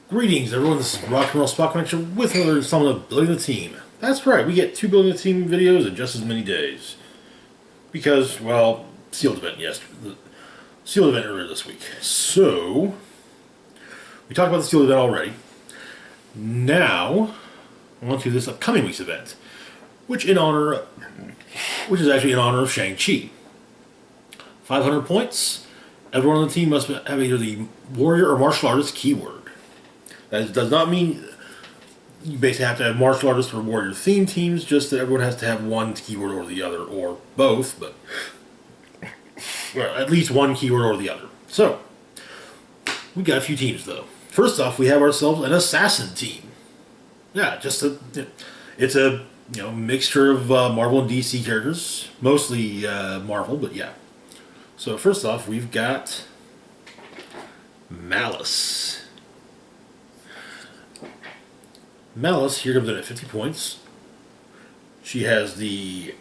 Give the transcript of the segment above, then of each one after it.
Greetings, everyone. This is Rock and Roll Spot Connection with another installment of Building the Team. That's right, we get 2 Building the Team videos in just as many days. Because, well, sealed event, yes. The sealed event earlier this week. So, we talked about the sealed event already. Now, on to this upcoming week's event, which is actually in honor of Shang Chi. 500 points. Everyone on the team must have either the warrior or martial artist keyword. That does not mean you basically have to have martial artist or warrior theme teams, just that everyone has to have one keyword or the other, or both, but well, at least one keyword or the other. So, we got a few teams though. First off, we have ourselves an assassin team. Yeah, it's a mixture of Marvel and DC characters, mostly Marvel, but yeah. So first off, we've got Malice. Malice here comes in at 50 points. She has the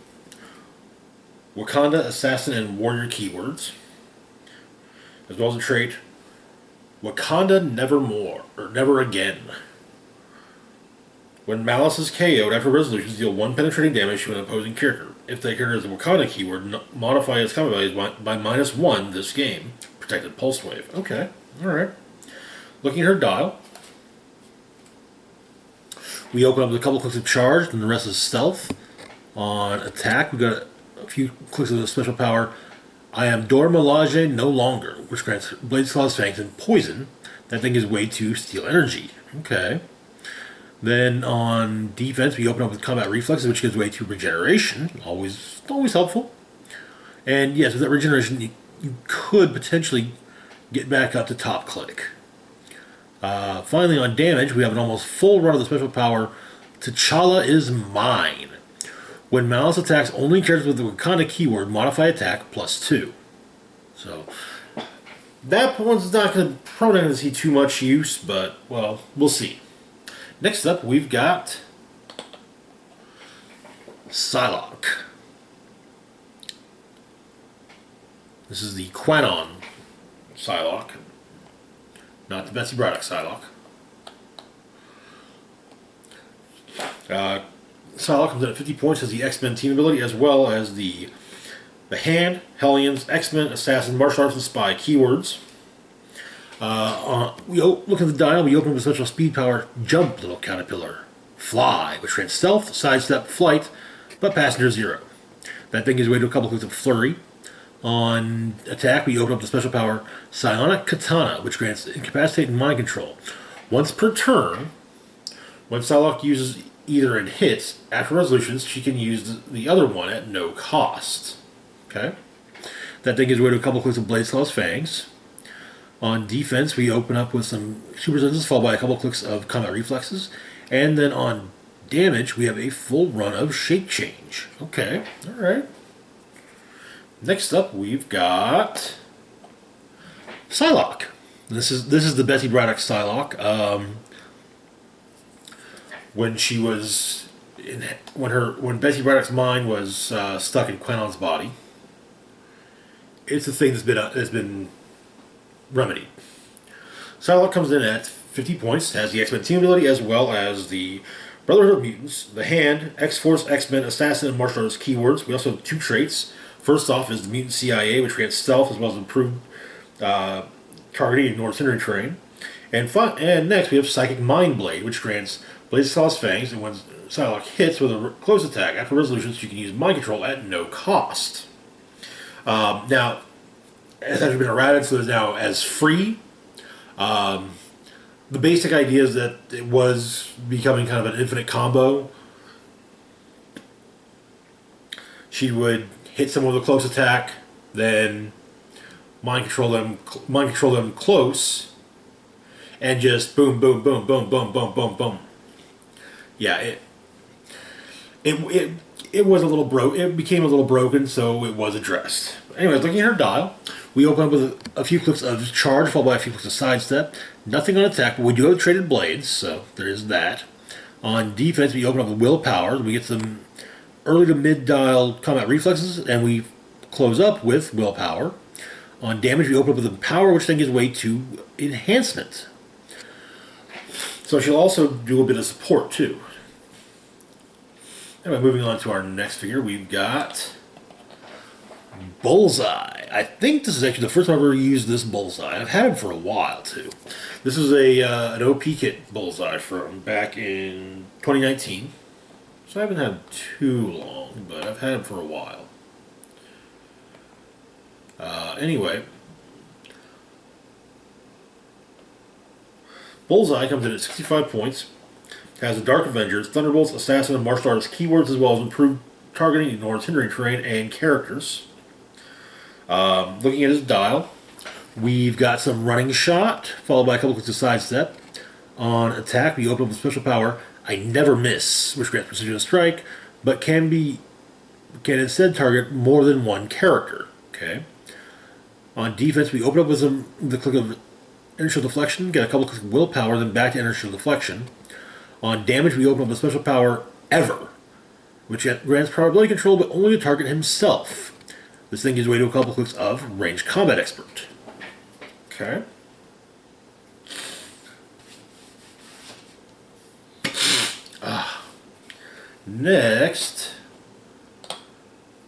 Wakanda, Assassin, and Warrior keywords, as well as a trait Wakanda Nevermore, or Never Again. When Malice is KO'd after resolutions, deal 1 penetrating damage to an opposing character. If that character has a Wakanda keyword, modify its combat values by -1 this game. Protected Pulse Wave. Okay, alright. Looking at her dial, we open up with a couple clicks of charge, and the rest is stealth. On attack, we've got a few clicks of the special power, I am Dormelage no longer, which grants Blades, Claws, Fangs, and Poison. That thing is way to steal energy. Okay. Then on defense, we open up with Combat Reflexes, which gives way to Regeneration. Always helpful. And yes, with that Regeneration, you could potentially get back up to top click. Finally, on damage, we have an almost full run of the special power, T'Challa is Mine. When Malice attacks only characters with the Wakanda keyword, modify attack +2. So, that one's probably not going to see too much use, but, well, we'll see. Next up, we've got Psylocke. This is the Quanon Psylocke, not the Betsy Braddock Psylocke. Psylocke comes in at 50 points, has the X-Men team ability, as well as the Hand, Hellions, X-Men, Assassin, Martial Arts, and Spy keywords. We look at the dial, we open with special speed power, Jump, Little Caterpillar. Fly, which grants stealth, sidestep, flight, but passenger 0. That thing gives way to a couple clicks of flurry. On attack, we open up the special power, Psionic Katana, which grants incapacitate and mind control. Once per turn, when Psylocke uses either in hits, after resolutions, she can use the other one at no cost. Okay? That thing gives way to a couple clicks of Blades, Claws, Fangs. On defense, we open up with some super senses, followed by a couple clicks of combat reflexes. And then on damage, we have a full run of Shape Change. Okay, alright. Next up, we've got Psylocke. This is the Betsy Braddock Psylocke. When Betsy Braddock's mind was stuck in Quanon's body, it's a thing that's been remedied. Psylocke comes in at 50 points, has the X-Men team ability, as well as the Brotherhood of Mutants, the Hand, X-Force, X-Men, Assassin, and Martial Arts keywords. We also have 2 traits. First off is the Mutant CIA, which grants stealth, as well as improved targeting and North Hindering terrain. And next we have Psychic Mind Blade, which grants Blades, Claws, Fangs, and when Psylocke hits with a close attack, after resolutions, you can use mind control at no cost. Now, it's actually been errated, so it's now as free. The basic idea is that it was becoming kind of an infinite combo. She would hit someone with a close attack, then mind control them close, and just boom, boom, boom, boom, boom, boom, boom, boom. Yeah, it was a little broke. It became a little broken, so it was addressed. Anyways, looking at her dial, we open up with a few clicks of charge, followed by a few clicks of sidestep. Nothing on attack, but we do have traded blades, so there is that. On defense, we open up with willpower. We get some early to mid dial combat reflexes, and we close up with willpower. On damage, we open up with the power, which then gives way to enhancement. So she'll also do a bit of support too. Anyway, moving on to our next figure, we've got Bullseye. I think this is actually the first time I've ever used this Bullseye. I've had him for a while too. This is an OP kit Bullseye from back in 2019. So I haven't had him too long, but I've had him for a while. Anyway, Bullseye comes in at 65 points. Has the Dark Avengers, Thunderbolts, Assassin, and Martial Arts keywords, as well as improved targeting, ignores hindering terrain, and characters. Looking at his dial, we've got some running shot, followed by a couple clicks of sidestep. On attack, we open up with special power, I never miss, which grants precision strike, but can instead target more than one character. Okay. On defense, we open up with the click of inertial deflection, get a couple clicks of willpower, then back to inertial deflection. On damage, we open up with special power ever, which grants probability control, but only to target himself. This thing gives way to a couple clicks of ranged combat expert. Okay. Next,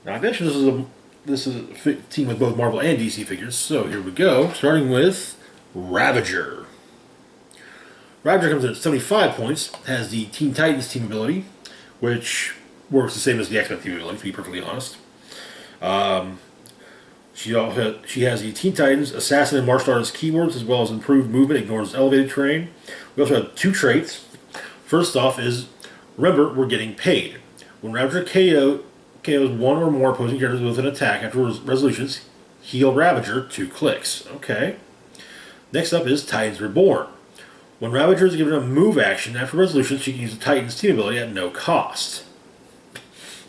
now I mentioned this is a team with both Marvel and DC figures, so here we go. Starting with Ravager. Ravager comes in at 75 points, has the Teen Titans team ability, which works the same as the X-Men team ability, to be perfectly honest. She has the Teen Titans, Assassin, and Martial Arts keywords, as well as improved movement, ignores elevated terrain. We also have two traits. First off is, remember, we're getting paid. When Ravager KOs one or more opposing characters with an attack after resolutions, heal Ravager 2 clicks. Okay. Next up is Titans Reborn. When Ravager is given a move action after resolution, she can use the Titans team ability at no cost.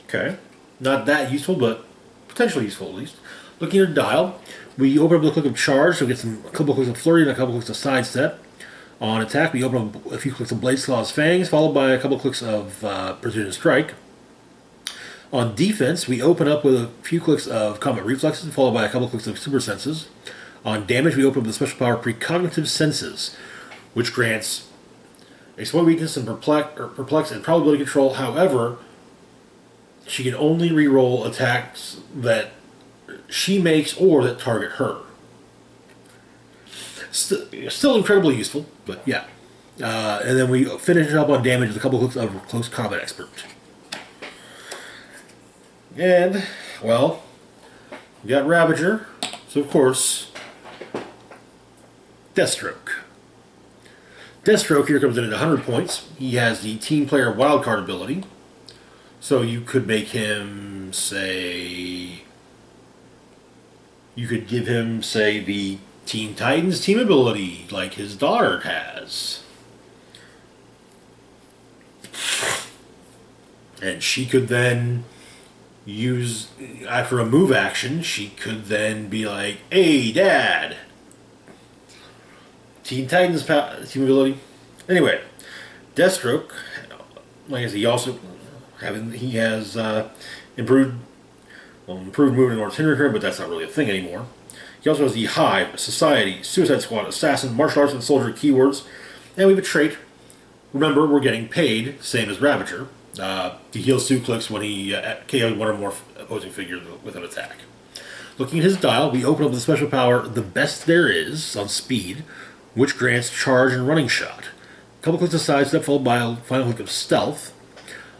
Okay. Not that useful, but potentially useful at least. Looking at her dial, we open up with a click of charge, so we get a couple clicks of flurry and a couple clicks of sidestep. On attack, we open up a few clicks of Blade Claw's Fangs, followed by a couple clicks of Precision Strike. On defense, we open up with a few clicks of Combat Reflexes, followed by a couple clicks of Super Senses. On damage, we open up with the special power Precognitive Senses, which grants exploit weakness and perplex and probability control. However, she can only reroll attacks that she makes or that target her. Still incredibly useful, but yeah. And then we finish it up on damage with a couple clicks of Close Combat Expert. And, well, we got Ravager, so of course, Deathstroke. Deathstroke here comes in at 100 points. He has the Team Player Wildcard ability, so you could make him, say, you could give him, say, the Teen Titans team ability, like his daughter has. And she could then use, after a move action, she could then be like, hey, Dad! Teen Titans team ability. Anyway, Deathstroke, like I said, he has improved movement or hindering, but that's not really a thing anymore. He also has the Hive, Society, Suicide Squad, Assassin, Martial Arts, and Soldier keywords. And we have a trait. Remember, we're getting paid, same as Ravager, to heal 2 clicks when he KOs one or more opposing figures with an attack. Looking at his dial, we open up the special power, The Best There Is, on speed, which grants charge and running shot. A couple clicks of sidestep, followed by a final click of stealth.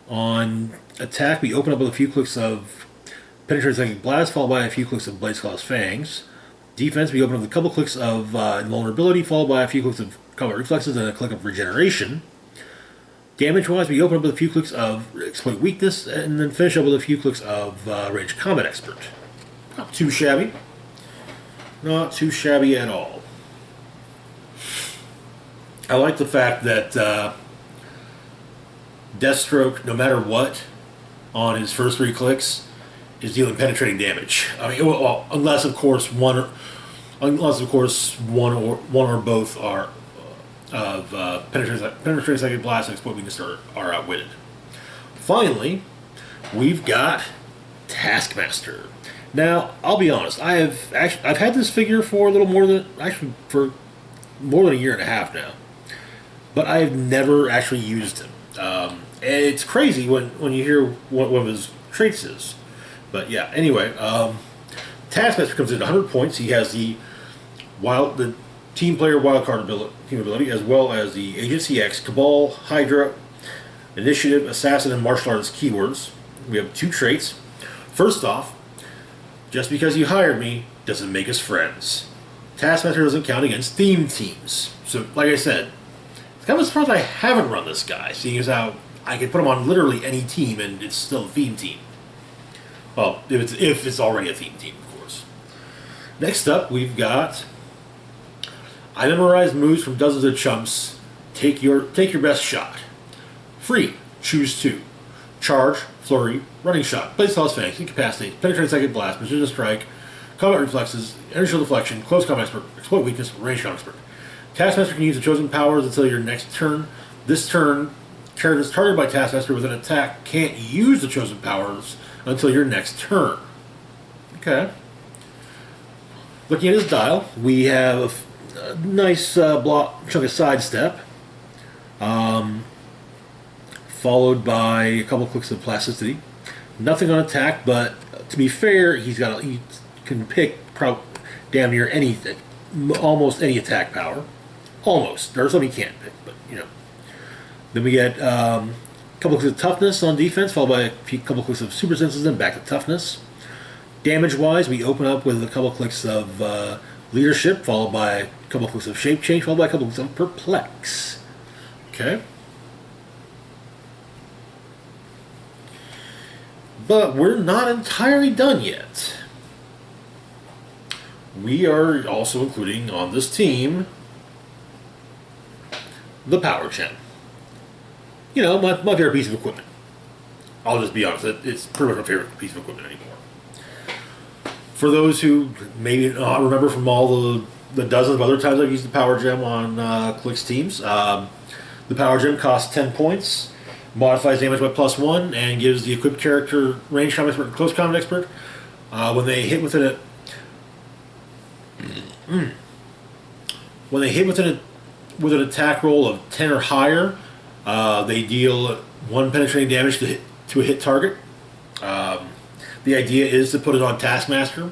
On attack, we open up with a few clicks of Penetrating Psychic Blast, followed by a few clicks of Blade Claw's Fangs. Defense, we open up with a couple clicks of Invulnerability, followed by a few clicks of Combat Reflexes and a click of Regeneration. Damage-wise, we open up with a few clicks of Exploit Weakness, and then finish up with a few clicks of Ranged Combat Expert. Not too shabby. Not too shabby at all. I like the fact that Deathstroke, no matter what, on his first 3 clicks, is dealing penetrating damage. I mean, well, unless of course one or both are of penetrating psychic blast and exploit weakness are outwitted. Finally, we've got Taskmaster. Now, I'll be honest. I've had this figure for a little more than for more than a year and a half now. but I've never actually used him. And it's crazy when you hear what one of his traits is. But yeah, anyway, Taskmaster comes in at 100 points. He has the team player wildcard ability, as well as the Agency X, Cabal, Hydra, Initiative, Assassin, and Martial Arts keywords. We have 2 traits. First off, just because you hired me doesn't make us friends. Taskmaster doesn't count against theme teams. So, like I said, it's kind of surprised I haven't run this guy, seeing as how I could put him on literally any team and it's still a theme team. Well, if it's already a theme team, of course. Next up, we've got I memorize moves from dozens of chumps. Take your best shot. Free. Choose 2. Charge, flurry, running shot, blaze toss fangs, incapacitate, penetrating second blast, precision strike, combat reflexes, inertial deflection, close combat expert, exploit weakness, range combat expert. Taskmaster can use the chosen powers until your next turn. This turn, characters targeted by Taskmaster with an attack can't use the chosen powers until your next turn. Okay. Looking at his dial, we have a nice block chunk of sidestep, followed by a couple clicks of plasticity. Nothing on attack, but to be fair, he can pick damn near anything, almost any attack power. Almost. There's some he can't pick, but you know. Then we get a couple clicks of toughness on defense, followed by a couple clicks of super senses, then back to toughness. Damage-wise, we open up with a couple clicks of leadership, followed by a couple clicks of shape change, followed by a couple clicks of perplex. Okay. But we're not entirely done yet. We are also including on this team the Power Gem. You know, my favorite piece of equipment. I'll just be honest, it's pretty much my favorite piece of equipment anymore. For those who maybe not remember from all the dozens of other times I've used the Power Gem on Clicks teams, the Power Gem costs 10 points, modifies damage by +1, and gives the equipped character range combat expert and close combat expert. When they hit with an attack roll of 10 or higher, they deal 1 penetrating damage to a hit target. The idea is to put it on Taskmaster.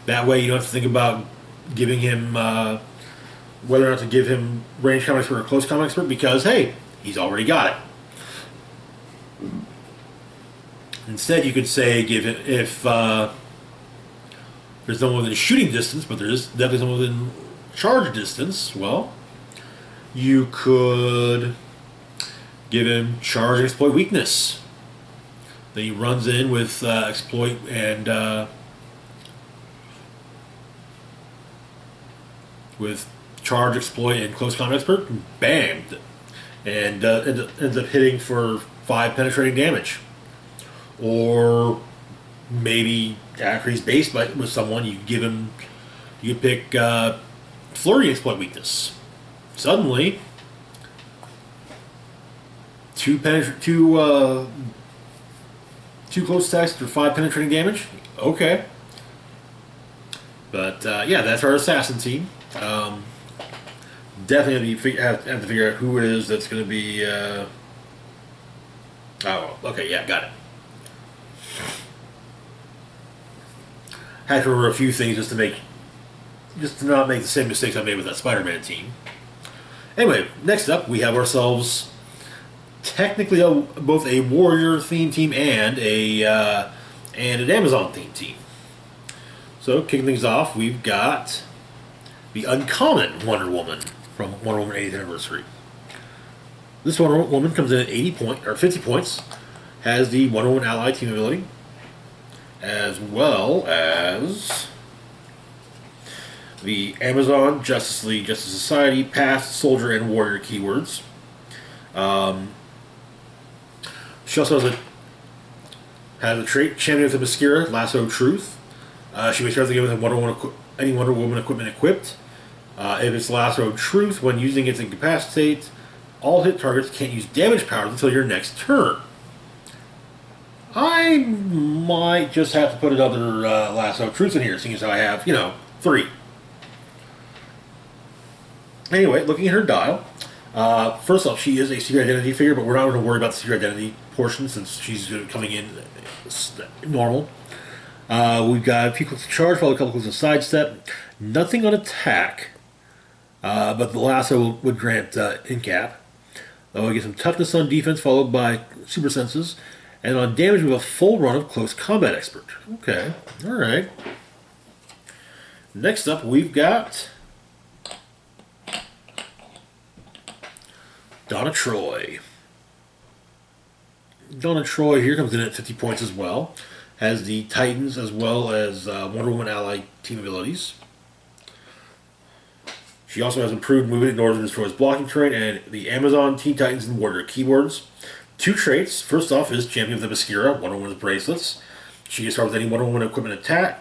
That way you don't have to think about giving him whether or not to give him range combat expert or close combat expert, because hey, he's already got it. Instead, you could say give it if there's no one within shooting distance, but there's definitely someone within charge distance. Well, you could give him charge and exploit weakness. Then he runs in with exploit and with charge, exploit, and close combat expert. Bam! And ends up hitting for 5 penetrating damage. Or maybe after he's based with someone, you pick flurry exploit weakness. Suddenly, two close attacks for 5 penetrating damage. Okay, but yeah, that's our assassin team. Definitely have to figure out who it is that's going to be. Oh, okay, yeah, got it. Had to remember a few things just to not make the same mistakes I made with that Spider-Man team. Anyway, next up we have ourselves technically both a Warrior theme team and an Amazon theme team. So kicking things off, we've got the uncommon Wonder Woman from Wonder Woman 80th Anniversary. This Wonder Woman comes in at 50 points, has the Wonder Woman Ally team ability, as well as the Amazon, Justice League, Justice Society, Past, Soldier, and Warrior keywords. She also has a trait, Champion with the Mascara, Lasso of Truth. She may start the game with any Wonder Woman equipment equipped. If it's Lasso of Truth, when using its incapacitate, all hit targets can't use damage powers until your next turn. I might just have to put another Lasso of Truth in here, seeing as how I have, 3. Anyway, looking at her dial, First off, she is a secret identity figure, but we're not going to worry about the secret identity portion since she's coming in normal. We've got a few clicks of charge, probably a couple clicks of sidestep. Nothing on attack, but the lasso would grant incap. We get some toughness on defense, followed by super senses. And on damage, we have a full run of close combat expert. Okay, alright. Next up, we've got Donna Troy. Donna Troy here comes in at 50 points as well. Has the Titans as well as Wonder Woman ally team abilities. She also has improved movement, ignores and destroys blocking terrain, and the Amazon, Teen Titans, and Warrior keywords. 2 traits. First off is Champion of the Mascara, Wonder Woman's bracelets. She can start with any Wonder Woman equipment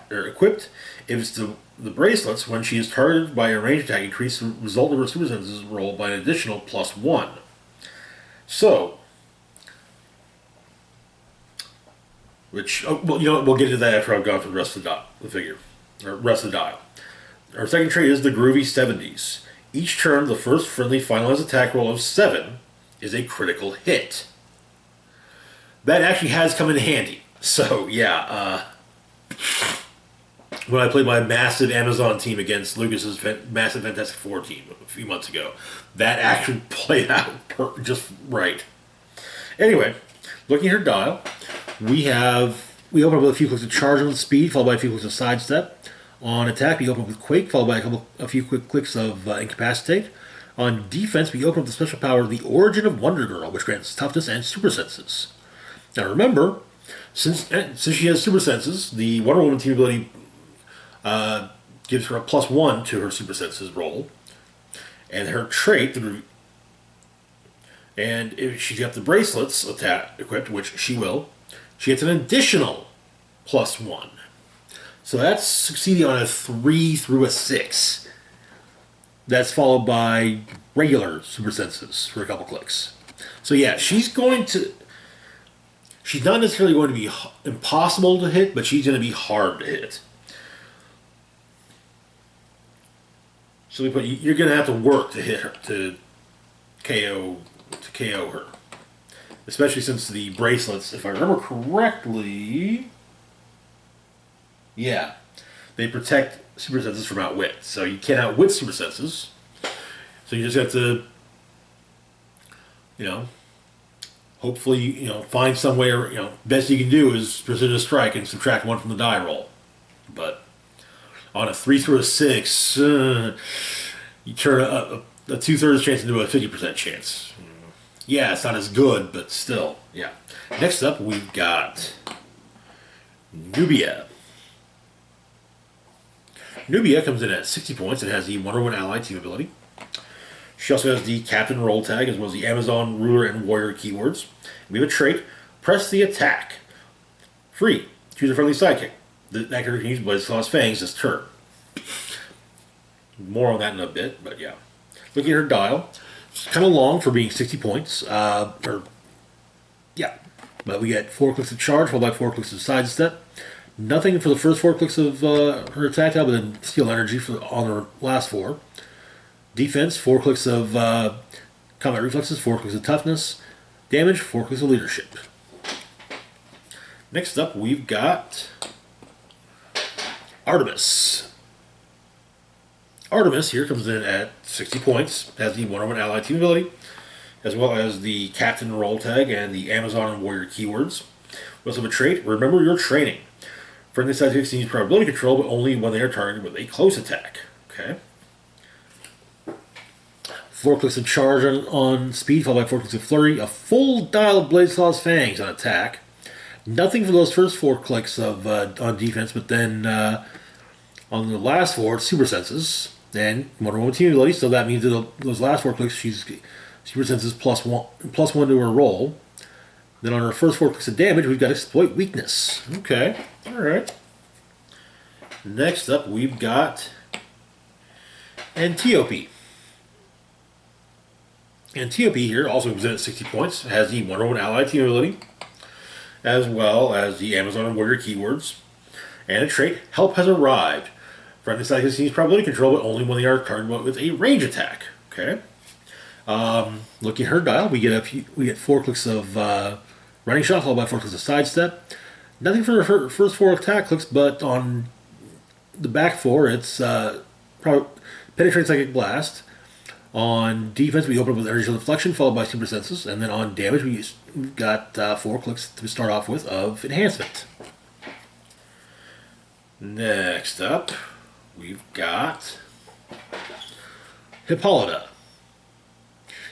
equipped. If it's the bracelets, when she is targeted by a ranged attack, increase the result of her super senses roll by an additional +1. So, well, you know what, we'll get to that after I've gone through the rest of the figure, or rest of the dial. Our second trait is the Groovy 70s. Each turn, the first friendly finalized attack roll of 7 is a critical hit. That actually has come in handy. So, yeah, when I played my massive Amazon team against Lucas's massive Fantastic Four team a few months ago, that actually played out just right. Anyway, looking at her dial, we open up with a few clicks of charge on speed, followed by a few clicks of sidestep. On attack, we open up with Quake, followed by a few quick clicks of Incapacitate. On defense, we open up the special power, the Origin of Wonder Girl, which grants toughness and super senses. Now remember, since she has super senses, the Wonder Woman team ability gives her a +1 to her super senses roll, and her trait, and if she's got the bracelets equipped, which she will, she gets an additional +1. So that's succeeding on a 3 through a 6. That's followed by regular super senses for a couple clicks. So yeah, she's not necessarily going to be impossible to hit, but she's going to be hard to hit. So you're going to have to work to hit her, to KO her. Especially since the bracelets, if I remember correctly, yeah, they protect super senses from outwit. So you can't outwit super senses. So you just have to, hopefully, find some way, or, best you can do is precision strike and subtract 1 from the die roll. But on a 3 through a 6, you turn a 2/3 chance into a 50% chance. Yeah, it's not as good, but still, yeah. Next up, we've got Nubia. Nubia comes in at 60 points and has the Wonder Woman ally team ability. She also has the Captain roll tag, as well as the Amazon, Ruler, and Warrior keywords. We have a trait, press the attack. Free. Choose a friendly sidekick. That character can use Blaze Claw's Fangs this turn. More on that in a bit, but yeah. Looking at her dial, it's kind of long for being 60 points. But we get 4 clicks of charge, followed by 4 clicks of sidestep. Nothing for the first 4 clicks of her attack dial, but then Steel Energy on her last 4. Defense, 4 clicks of combat reflexes, 4 clicks of toughness. Damage, 4 clicks of leadership. Next up, we've got Artemis. Artemis here comes in at 60 points, has the Wonder Woman ally team ability, as well as the Captain roll tag and the Amazon and Warrior keywords. We also have a trait, remember your training. Friendly sidekicks use probability control, but only when they are targeted with a close attack. Okay. 4 clicks of charge on speed, followed by 4 clicks of flurry. A full dial of Blaze Claw's Fangs on attack. Nothing for those first 4 clicks of on defense, but then on the last 4, super senses. And Wonder Woman team ability, so that means that those last 4 clicks, she's super senses +1 to her roll. Then on her first 4 clicks of damage, we've got exploit weakness. Okay, alright. Next up, we've got Antiope. Antiope here also comes in at 60 points, has the Wonder Woman ally team ability, as well as the Amazon and Warrior keywords. And a trait, help has arrived. Friendly sidekicks use probability control, but only when they are targeted with a range attack. Okay. Looking at her dial, we get 4 clicks of running shot, followed by 4 clicks of sidestep. Nothing for her first 4 attack clicks, but on the back 4, it's probably penetrate psychic blast. On defense, we open up with energy deflection, followed by super senses, and then on damage, we've got 4 clicks to start off with of enhancement. Next up, we've got Hippolyta.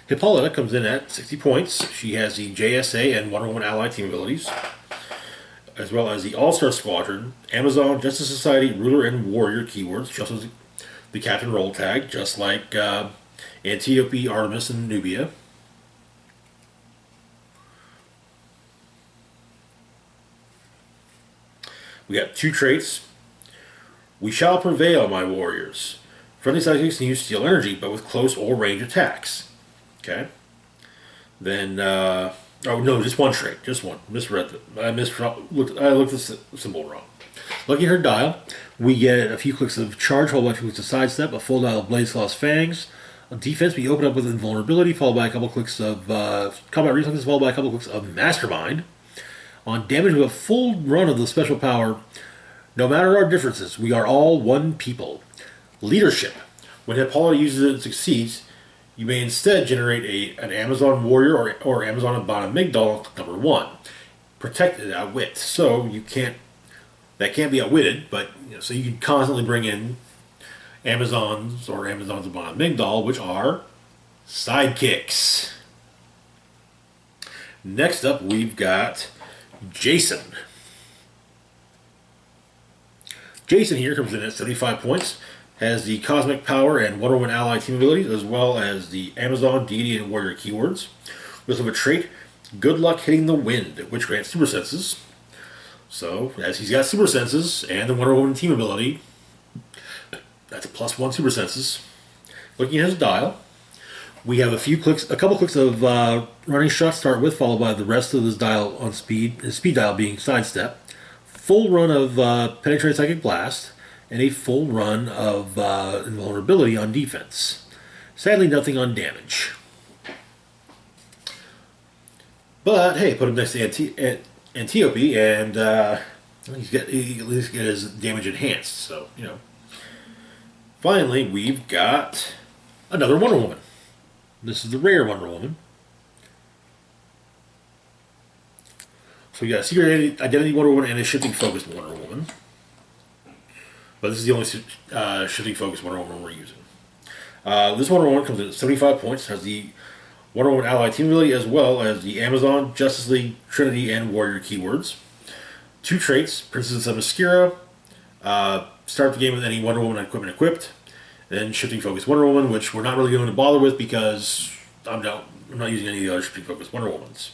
Hippolyta comes in at 60 points. She has the JSA and Wonder Woman Allied team abilities, as well as the All-Star Squadron, Amazon, Justice Society, Ruler, and Warrior keywords. She also has the Captain Roll tag, just like Antiope, Artemis, and Nubia. We got 2 traits. We shall prevail, my warriors. Friendly sidekicks can use steel energy, but with close or range attacks. Okay. Then, oh no, just 1 trait, just 1. Misread it. I looked the symbol wrong. Looking at her dial, we get a few clicks of charge, followed by a few clicks of sidestep, a full dial of Blaze Claw's Fangs. On defense, we open up with invulnerability, followed by a couple clicks of combat reflexes, followed by a couple clicks of Mastermind. On damage, we have a full run of the special power. No matter our differences, we are all one people. Leadership. When Hippolyta uses it and succeeds, you may instead generate an Amazon Warrior or Amazon Amygdala number 1. Protected outwit. So that can't be outwitted, but so you can constantly bring in Amazons or Amazons Amygdala, which are sidekicks. Next up, we've got Jason. Jason here comes in at 75 points, has the Cosmic Power and Wonder Woman Allied team abilities, as well as the Amazon, Deity, and Warrior keywords. We also have a trait, Good Luck Hitting the Wind, which grants super senses. So, as he's got super senses and the Wonder Woman team ability, that's a +1 super senses. Looking at his dial, we have a couple clicks of running shot to start with, followed by the rest of his dial on speed. His speed dial being sidestep, full run of penetrate psychic blast, and a full run of invulnerability on defense. Sadly, nothing on damage. But hey, put him next to Antiope, and he at least get his damage enhanced. So Finally, we've got another Wonder Woman. This is the rare Wonder Woman. So we got a secret identity Wonder Woman and a shifting focus Wonder Woman. But this is the only shifting focus Wonder Woman we're using. This Wonder Woman comes in at 75 points, has the Wonder Woman Allied team ability, as well as the Amazon, Justice League, Trinity, and Warrior keywords. 2 traits, Princess of Mascara, start the game with any Wonder Woman equipment equipped. Then Shifting Focus Wonder Woman, which we're not really going to bother with because I'm not using any of the other Shifting Focus Wonder Womans.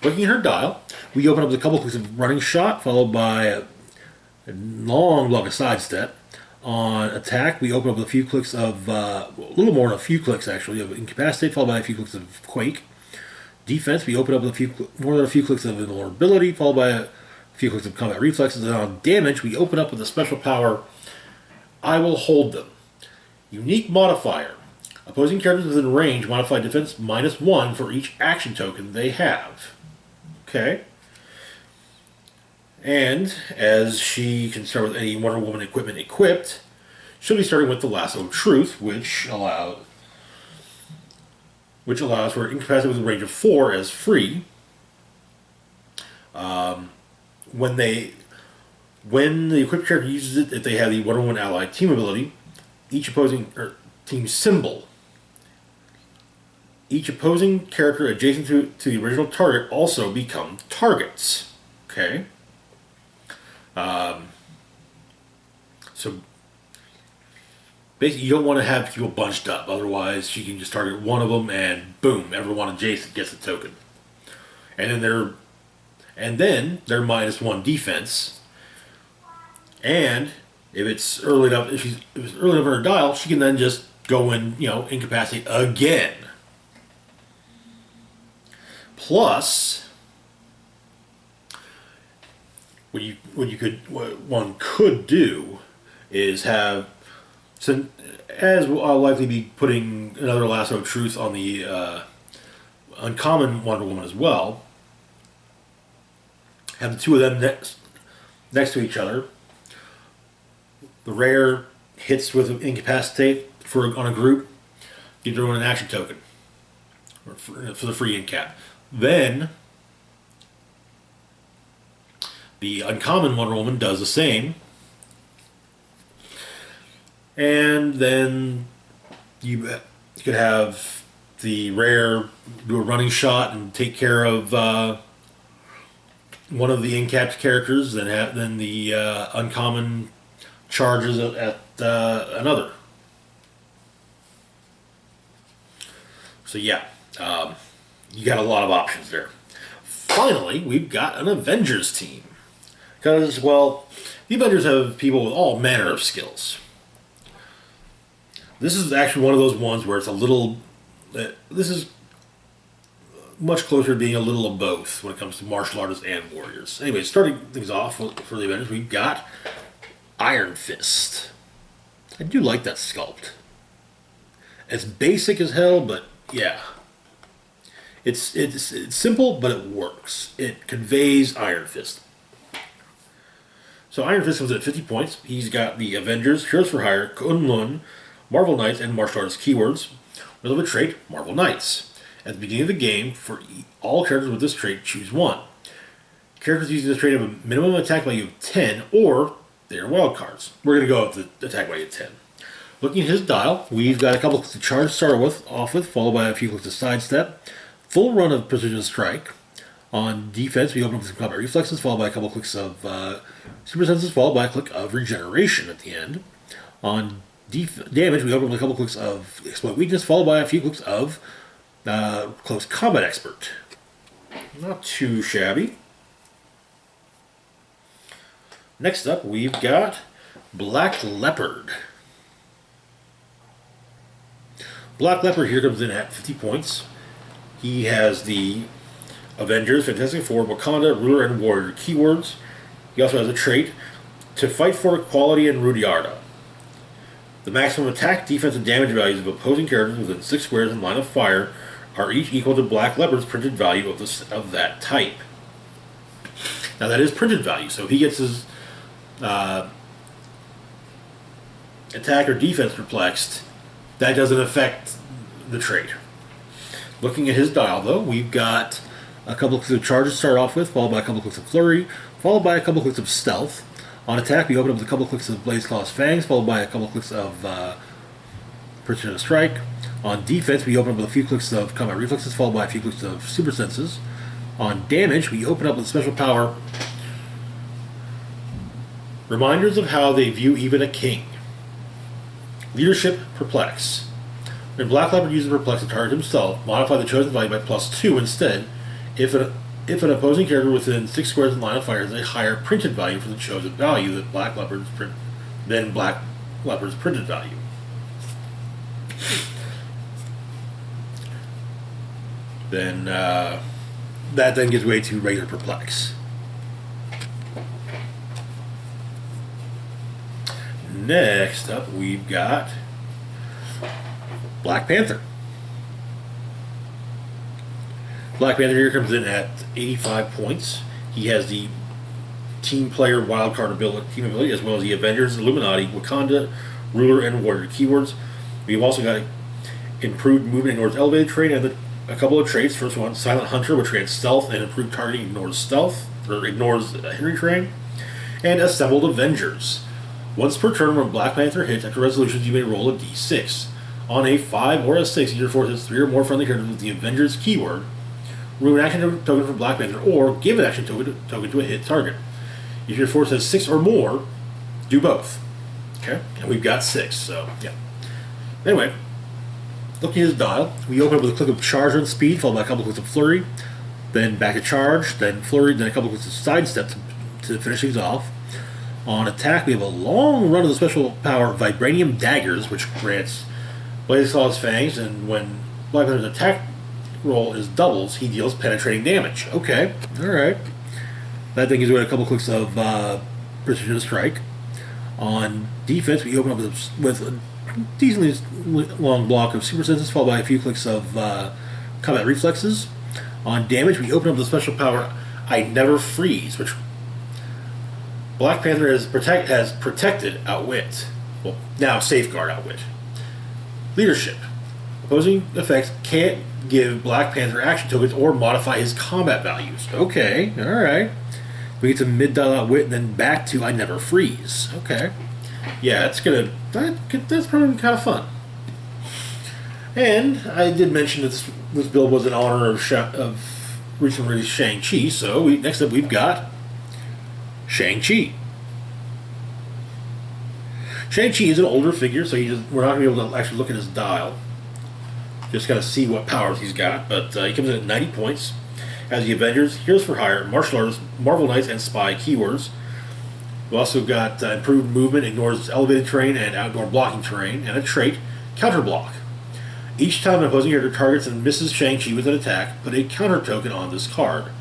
Looking at her dial, we open up with a couple clicks of Running Shot, followed by a long block of Sidestep. On attack, we open up with a few clicks of, a little more than a few clicks actually, of Incapacitate, followed by a few clicks of Quake. Defense, we open up with more than a few clicks of Invulnerability, followed by a few clicks of Combat Reflexes. And on damage, we open up with a special power, I Will Hold Them. Unique modifier. Opposing characters within range modify defense -1 for each action token they have. Okay. And as she can start with any Wonder Woman equipment equipped, she'll be starting with the Lasso of Truth, which allows for incapacity with a range of 4 as free. When the equipped character uses it, if they have the Wonder Woman Allied team ability, each opposing team symbol. Each opposing character adjacent to the original target also become targets. Okay. So basically, you don't want to have people bunched up. Otherwise, she can just target one of them, and boom, everyone adjacent gets the token. And then they're -1 defense. And if it's early enough, if it's early enough in her dial, she can then just go and incapacitate again. Plus, what one could do is have So, as I'll likely be putting another Lasso of Truth on the uncommon Wonder Woman as well. Have the two of them next to each other. The rare hits with incapacitate on a group. You throw in an action token for the free incap. Then the uncommon Wonder Woman does the same. And then you could have the rare do a running shot and take care of one of the incapped characters, then the uncommon charges at another. So yeah, you got a lot of options there. Finally, we've got an Avengers team. Because, well, the Avengers have people with all manner of skills. This is actually one of those ones where it's a little... this is much closer to being a little of both when it comes to martial artists and warriors. Anyway, starting things off for the Avengers, we've got Iron Fist. I do like that sculpt. It's basic as hell, but yeah. It's simple, but it works. It conveys Iron Fist. So Iron Fist comes in at 50 points. He's got the Avengers, Heroes for Hire, Kunlun, Marvel Knights, and Martial Arts keywords. With a trait, Marvel Knights. At the beginning of the game, for all characters with this trait, choose one. Characters using this trait have a minimum attack value of 10, or they are wild cards. We're going to go with the attack value of 10. Looking at his dial, we've got a couple clicks to charge to start off with, followed by a few clicks to sidestep. Full run of precision strike. On defense, we open up with some combat reflexes, followed by a couple clicks of super senses, followed by a click of regeneration at the end. On damage, we open up with a couple clicks of exploit weakness, followed by a few clicks of close combat expert. Not too shabby. Next up, we've got Black Leopard. Black Leopard here comes in at 50 points. He has the Avengers, Fantastic Four, Wakanda, Ruler, and Warrior keywords. He also has a trait to fight for equality and Rudyarda. The maximum attack, defense, and damage values of opposing characters within 6 squares in line of fire are each equal to Black Leopard's printed value of that type. Now that is printed value, so if he gets his attack or defense perplexed, that doesn't affect the trait. Looking at his dial, though, we've got a couple clicks of charge to start off with, followed by a couple clicks of flurry, followed by a couple clicks of stealth. On attack, we open up with a couple clicks of Blaze Claw's Fangs, followed by a couple clicks of Precision Strike. On defense, we open up with a few clicks of Combat Reflexes, followed by a few clicks of Super Senses. On damage, we open up with special power Reminders of how they view even a king. Leadership, Perplex. When Black Leopard uses Perplex to target himself, modify the chosen value by +2 instead. If an opposing character within 6 squares in line of fire has a higher printed value for the chosen value than Black Leopard's printed value. Then that then gives way to regular Perplex. Next up, we've got Black Panther. Black Panther here comes in at 85 points. He has the team player wildcard ability, as well as the Avengers, Illuminati, Wakanda, Ruler, and Warrior keywords. We've also got improved movement, ignores elevated terrain, and a couple of traits. First one, Silent Hunter, which grants stealth, and improved targeting ignores stealth, or ignores hindering terrain. And Assembled Avengers. Once per turn when Black Panther hits, after resolutions, you may roll a d6. On a 5 or a 6, your force hits 3 or more friendly characters with the Avengers keyword. Remove an action token from Black Panther, or give an action token to a hit target. If your force has 6 or more, do both. Okay? And we've got 6, so yeah. Anyway, looking at his dial, we open up with a click of charge on speed, followed by a couple clicks of flurry, then back to charge, then flurry, then a couple clicks of sidestep to finish things off. On attack, we have a long run of the special power Vibranium Daggers, which grants Blaze Claw's Fangs, and when Black Panther's attack roll is doubles, he deals penetrating damage. Okay, alright. That thing gives away a couple clicks of Precision Strike. On defense, we open up with a decently long block of super senses, followed by a few clicks of combat reflexes. On damage, we open up with a special power, I Never Freeze, which Black Panther has protected Outwit. Well, now Safeguard Outwit. Leadership. Opposing effects can't give Black Panther action tokens or modify his combat values. Okay, alright. We get to mid-dial Outwit and then back to I Never Freeze. Okay. Yeah, that's probably kind of fun. And I did mention that this build was in honor of recently released Shang Chi, so next up we've got Shang Chi. Shang Chi is an older figure, so we're not going to be able to actually look at his dial. Just kind of see what powers he's got, but he comes in at 90 points. Has the Avengers, Heroes for Hire, Martial Artists, Marvel Knights, and Spy keywords. We've also got improved movement, ignores elevated terrain and outdoor blocking terrain, and a trait, Counter Block. Each time an opposing character targets and misses Shang-Chi with an attack, put a counter token on this card.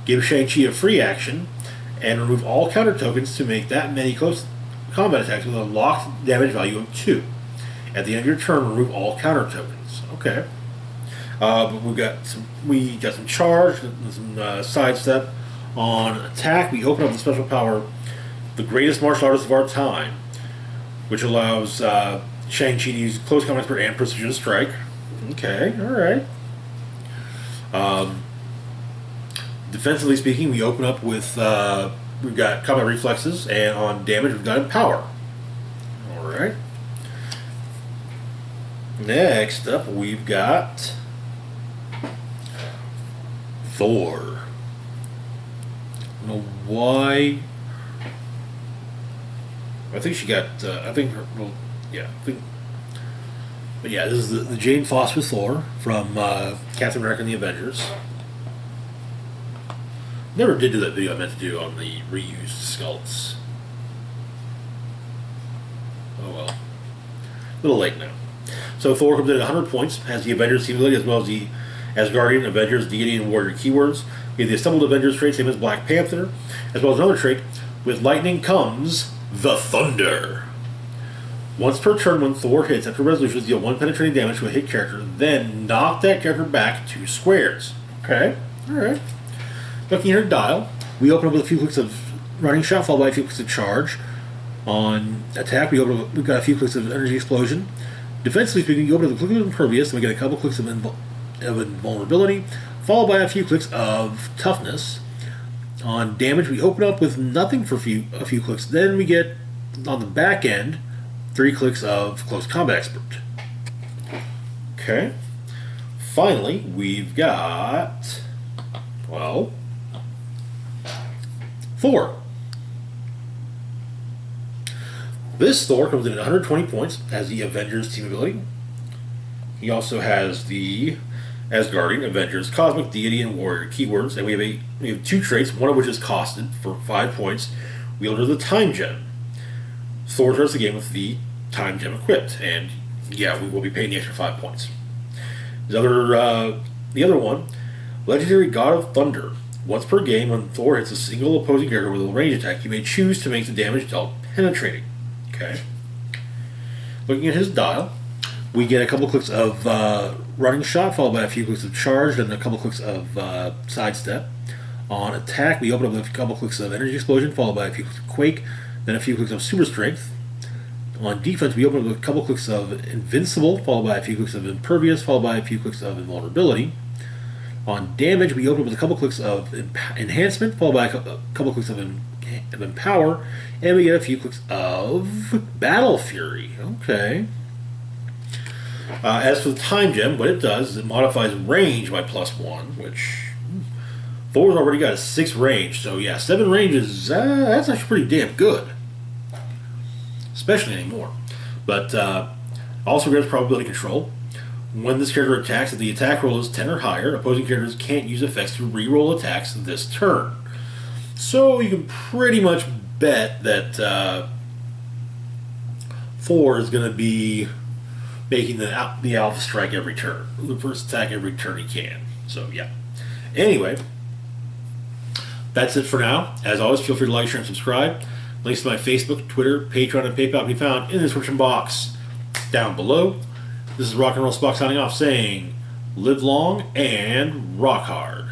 Give Shang-Chi a free action, and remove all counter tokens to make that many close combat attacks with a locked damage value of 2. At the end of your turn, remove all counter tokens. Okay. But we got some charge, some sidestep. On attack, we open up the special power, the greatest martial artist of our time, which allows Shang-Chi to use close combat expert and precision strike. Okay, alright. Defensively speaking, we open up with, we've got combat reflexes, and on damage, we've got Empower. Alright. Next up, we've got Thor. I don't know why. I think she got, but yeah, this is the Jane Foster Thor from Captain America and the Avengers. Never did do that video I meant to do on the reused sculpts. Oh well. A little late now. So Thor comes in at 100 points, has the Avengers Team ability as well as the Asgardian, Avengers, Deity, and Warrior keywords. We have the Assembled Avengers trait, same as Black Panther, as well as another trait, with lightning comes the Thunder. Once per turn, when Thor hits, after resolutions, deal 1 penetrating damage to a hit character, then knock that character back 2 squares. Okay, alright. Looking at her dial, we open up with a few clicks of running shot, followed by a few clicks of charge. On attack, we've got a few clicks of energy explosion. Defensively speaking, you open up with a click of impervious, and we get a couple clicks of invulnerability, followed by a few clicks of toughness. On damage, we open up with nothing for a few clicks. Then we get, on the back end, 3 clicks of close combat expert. Okay. Finally, we've got, well, Thor. This Thor comes in at 120 points, has the Avengers Team ability. He also has the Asgardian, Avengers, Cosmic, Deity, and Warrior keywords, and we have 2 traits, one of which is costed for 5 points. Wielder of the Time Gem. Thor starts the game with the Time Gem equipped, and yeah, we will be paying the extra 5 points. The other one, Legendary God of Thunder. Once per game, when Thor hits a single opposing character with a range attack, you may choose to make the damage dealt penetrating. Okay. Looking at his dial, we get a couple clicks of running shot, followed by a few clicks of charge, and a couple clicks of sidestep. On attack, we open up with a couple clicks of energy explosion, followed by a few clicks of quake, then a few clicks of super strength. On defense, we open up with a couple clicks of invincible, followed by a few clicks of impervious, followed by a few clicks of invulnerability. On damage, we open up with a couple clicks of enhancement, followed by a couple clicks of empower, and we get a few clicks of battle fury. Okay. As for the Time Gem, what it does is it modifies range by +1, which Thor's already got a 6 range, so yeah, 7 range is that's actually pretty damn good, especially anymore. But also grants probability control. When this character attacks, if the attack roll is 10 or higher, opposing characters can't use effects to re-roll attacks this turn. So you can pretty much bet that Thor is going to be making the Alpha Strike every turn, the first attack every turn he can. So yeah. Anyway, that's it for now. As always, feel free to like, share, and subscribe. Links to my Facebook, Twitter, Patreon, and PayPal can be found in the description box down below. This is Rock and Roll Spock signing off saying, live long and rock hard.